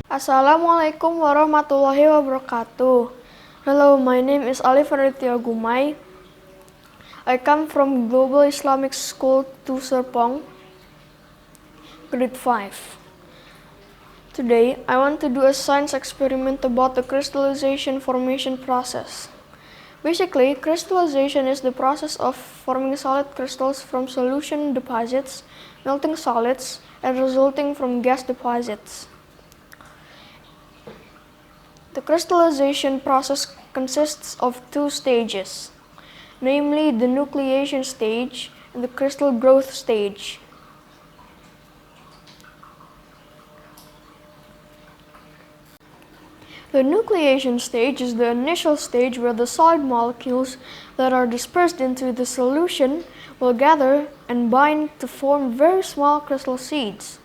Assalamualaikum warahmatullahi wabarakatuh. Hello, my name is Alif. I come from Global Islamic School 2 Serpong, grade 5. Today, I want to do a science experiment about the crystallization formation process. Basically, crystallization is the process of forming solid crystals from solution deposits, melting solids, and resulting from gas deposits. The crystallization process consists of two stages, namely the nucleation stage and the crystal growth stage. The nucleation stage is the initial stage where the solid molecules that are dispersed into the solution will gather and bind to form very small crystal seeds.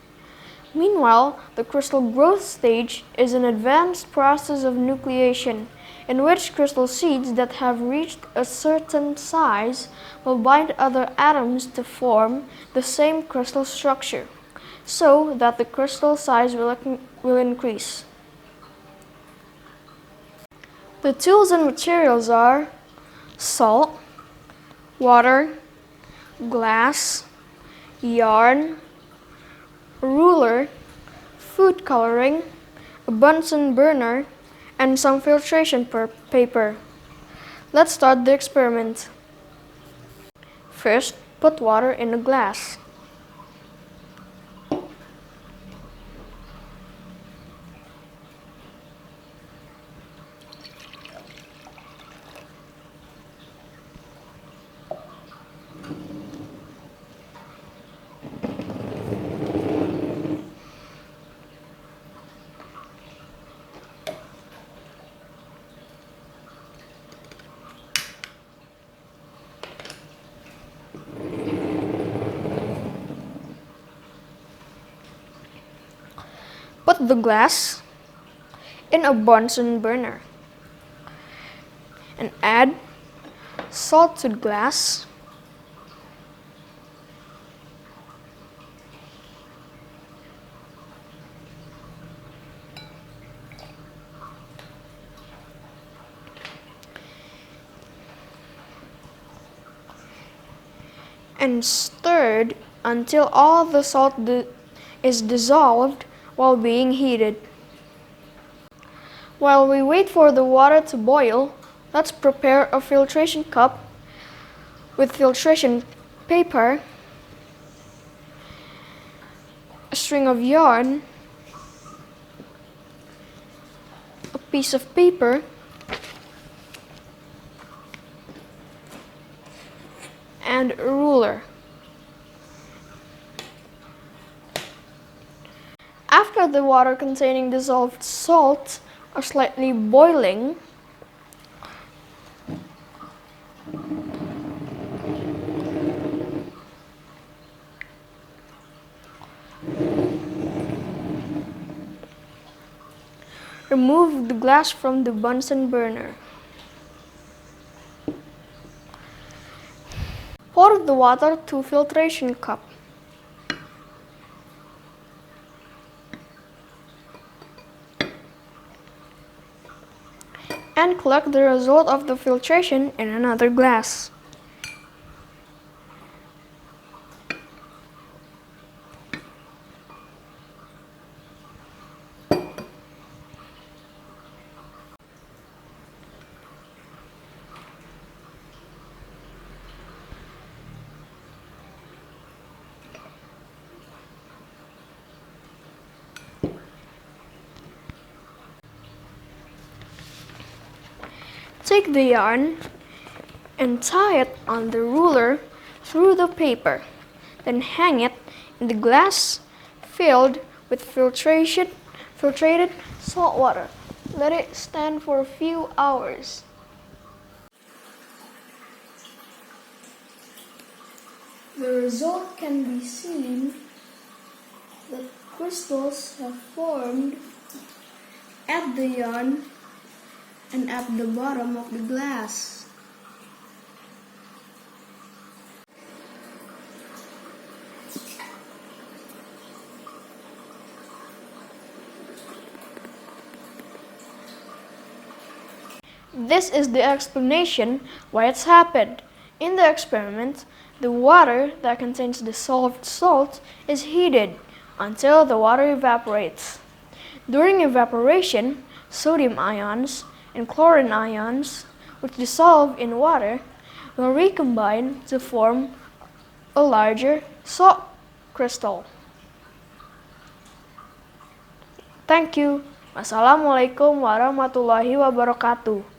Meanwhile, the crystal growth stage is an advanced process of nucleation, in which crystal seeds that have reached a certain size will bind other atoms to form the same crystal structure, so that the crystal size will increase. The tools and materials are salt, water, glass, yarn, ruler, food coloring, a Bunsen burner, and some filtration paper. Let's start the experiment. First, put water in a glass. Put the glass in a Bunsen burner and add salt to the glass, and stirred until all the salt is dissolved while being heated. While we wait for the water to boil, let's prepare a filtration cup with filtration paper, a string of yarn, a piece of paper, and a ruler. After the water containing dissolved salt are slightly boiling, remove the glass from the Bunsen burner. Pour the water to filtration cup. And collect the result of the filtration in another glass. Take the yarn and tie it on the ruler through the paper. Then hang it in the glass filled with filtrated salt water. Let it stand for a few hours. The result can be seen. The crystals have formed at the yarn and at the bottom of the glass. This is the explanation why it's happened. In the experiment, the water that contains dissolved salt is heated until the water evaporates. During evaporation, sodium ions and chlorine ions, which dissolve in water, will recombine to form a larger salt crystal. Thank you. Wassalamualaikum warahmatullahi wabarakatuh.